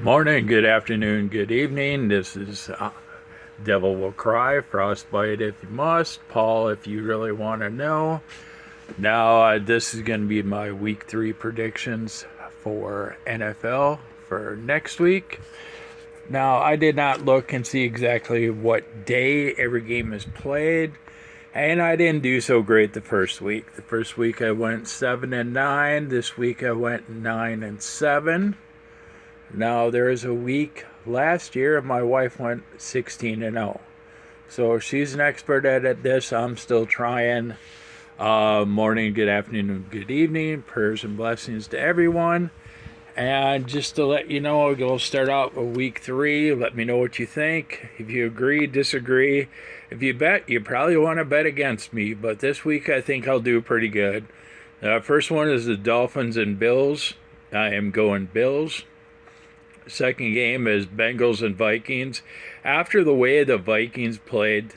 Morning, good afternoon, good evening. This is Devil Will Cry, Frostbite if you must, Paul if you really want to know. Now, this is going to be my week 3 predictions for NFL for next week. Now, I did not look and see exactly what day every game is played, and I didn't do so great the first week. The first week I went 7-9. This week I went 9-7. Now there is a week last year my wife went 16-0. So she's an expert at this. I'm still trying. Morning, good afternoon, good evening. Prayers and blessings to everyone. And just to let you know, we'll start out with week 3. Let me know what you think. If you agree, disagree. If you bet, you probably want to bet against me. But this week I think I'll do pretty good. First one is the Dolphins and Bills. I am going Bills. Second game is Bengals and Vikings. After the way the Vikings played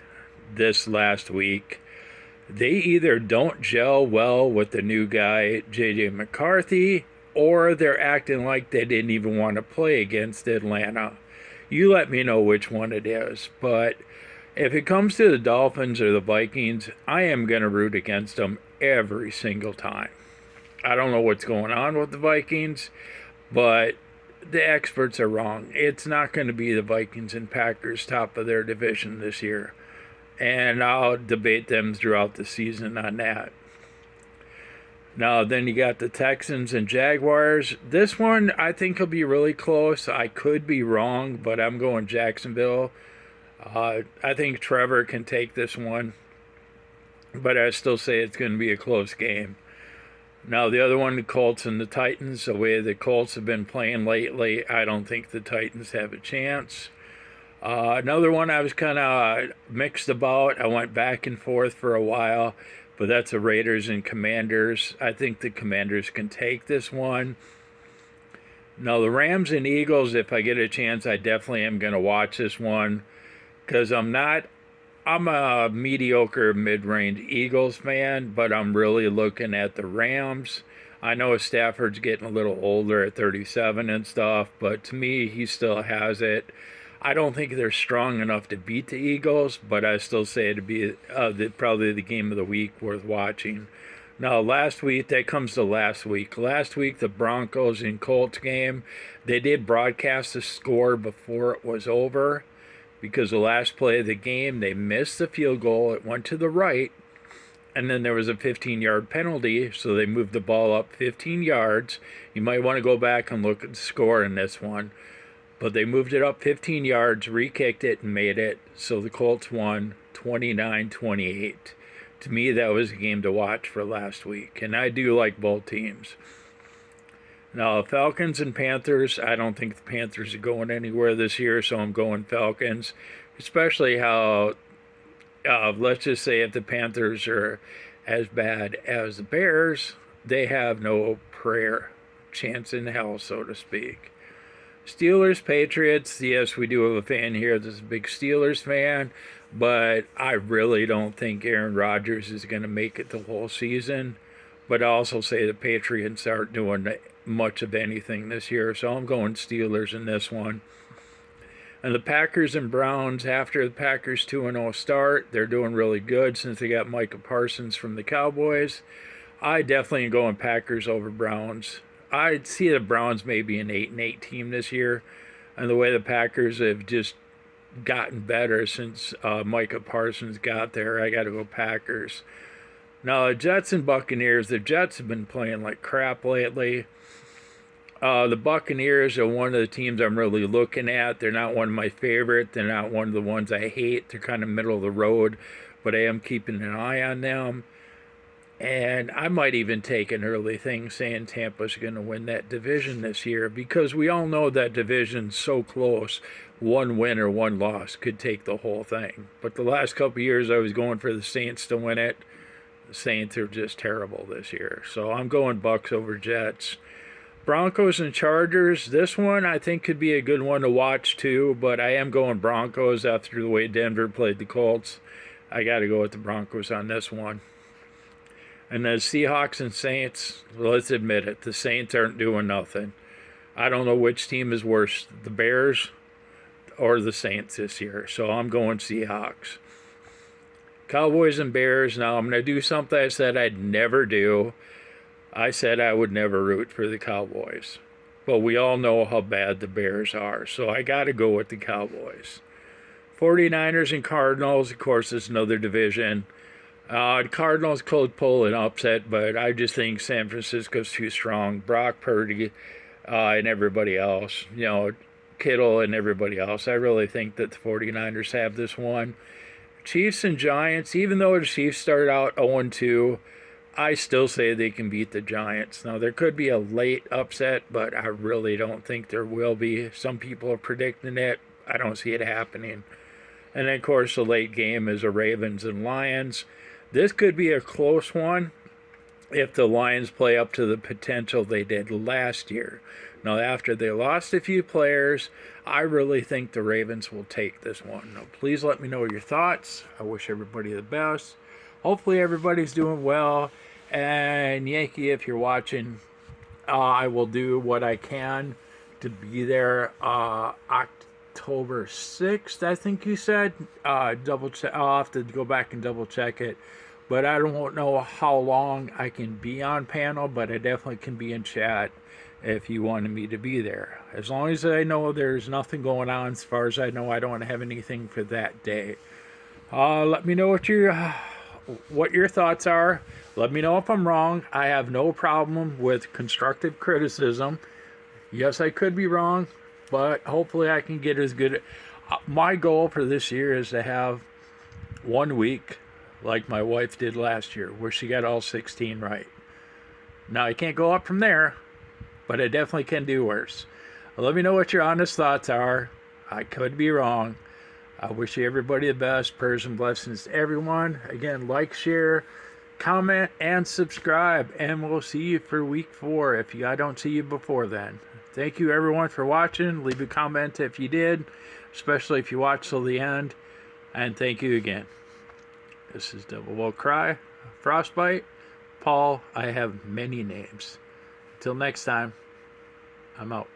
this last week, they either don't gel well with the new guy, J.J. McCarthy, or they're acting like they didn't even want to play against Atlanta. You let me know which one it is. But if it comes to the Dolphins or the Vikings, I am going to root against them every single time. I don't know what's going on with the Vikings, but the experts are wrong. It's not going to be the Vikings and Packers top of their division this year. And I'll debate them throughout the season on that. Now, then you got the Texans and Jaguars. This one I think will be really close. I could be wrong, but I'm going Jacksonville. I think Trevor can take this one, but I still say it's going to be a close game. Now, the other one, the Colts and the Titans, the way the Colts have been playing lately, I don't think the Titans have a chance. Another one I was kind of mixed about. I went back and forth for a while, but that's the Raiders and Commanders. I think the Commanders can take this one. Now, the Rams and Eagles, if I get a chance, I definitely am going to watch this one because I'm a mediocre mid-range Eagles fan, but I'm really looking at the Rams. I know Stafford's getting a little older at 37 and stuff, but to me, he still has it. I don't think they're strong enough to beat the Eagles, but I still say it'd be probably the game of the week worth watching. Now, last week, that comes to last week. Last week, the Broncos and Colts game, they did broadcast the score before it was over because the last play of the game, they missed the field goal. It went to the right, and then there was a 15-yard penalty, so they moved the ball up 15 yards. You might want to go back and look at the score in this one. But they moved it up 15 yards, re-kicked it, and made it. So the Colts won 29-28. To me, that was a game to watch for last week. And I do like both teams. Now, Falcons and Panthers, I don't think the Panthers are going anywhere this year, so I'm going Falcons. Especially how, let's just say if the Panthers are as bad as the Bears, they have no prayer chance in hell, so to speak. Steelers, Patriots. Yes, we do have a fan here that's a big Steelers fan, but I really don't think Aaron Rodgers is going to make it the whole season. But I also say the Patriots aren't doing much of anything this year, so I'm going Steelers in this one. And the Packers and Browns, after the Packers 2-0 start, they're doing really good since they got Micah Parsons from the Cowboys. I definitely am going Packers over Browns. I'd see the Browns maybe an 8-8 team this year, and the way the Packers have just gotten better since Micah Parsons got there, I got to go Packers. Now the Jets and Buccaneers, the Jets have been playing like crap lately. The Buccaneers are one of the teams I'm really looking at. They're not one of my favorite. They're not one of the ones I hate. They're kind of middle of the road, but I am keeping an eye on them. And I might even take an early thing saying Tampa's going to win that division this year because we all know that division's so close. One win or one loss could take the whole thing. But the last couple of years, I was going for the Saints to win it. The Saints are just terrible this year. So I'm going Bucks over Jets. Broncos and Chargers. This one I think could be a good one to watch too, but I am going Broncos after the way Denver played the Colts. I got to go with the Broncos on this one. And the Seahawks and Saints, let's admit it, the Saints aren't doing nothing. I don't know which team is worse, the Bears or the Saints this year. So I'm going Seahawks. Cowboys and Bears. Now I'm going to do something I said I'd never do. I said I would never root for the Cowboys. But we all know how bad the Bears are. So I got to go with the Cowboys. 49ers and Cardinals, of course, is another division. The Cardinals could pull an upset, but I just think San Francisco's too strong. Brock Purdy and everybody else, Kittle and everybody else. I really think that the 49ers have this one. Chiefs and Giants, even though the Chiefs started out 0-2, I still say they can beat the Giants. Now, there could be a late upset, but I really don't think there will be. Some people are predicting it. I don't see it happening. And then, of course, the late game is the Ravens and Lions. This could be a close one if the Lions play up to the potential they did last year. Now, after they lost a few players, I really think the Ravens will take this one. Now, please let me know your thoughts. I wish everybody the best. Hopefully, everybody's doing well. And Yankee, if you're watching, I will do what I can to be there October 6th, I think you said. Double check. I'll have to go back and double check it. But I don't know how long I can be on panel, but I definitely can be in chat if you wanted me to be there. As long as I know there's nothing going on, as far as I know, I don't have anything for that day. Let me know what your thoughts are. Let me know if I'm wrong. I have no problem with constructive criticism. Yes, I could be wrong, but hopefully I can get as good. My goal for this year is to have 1 week like my wife did last year, where she got all 16 right. Now, I can't go up from there, but I definitely can do worse. Let me know what your honest thoughts are. I could be wrong. I wish you everybody the best. Prayers and blessings to everyone. Again, like, share, comment, and subscribe. And we'll see you for week 4 if I don't see you before then. Thank you, everyone, for watching. Leave a comment if you did, especially if you watched till the end. And thank you again. This is Devil Will Cry, Frostbite, Paul. I have many names. Until next time, I'm out.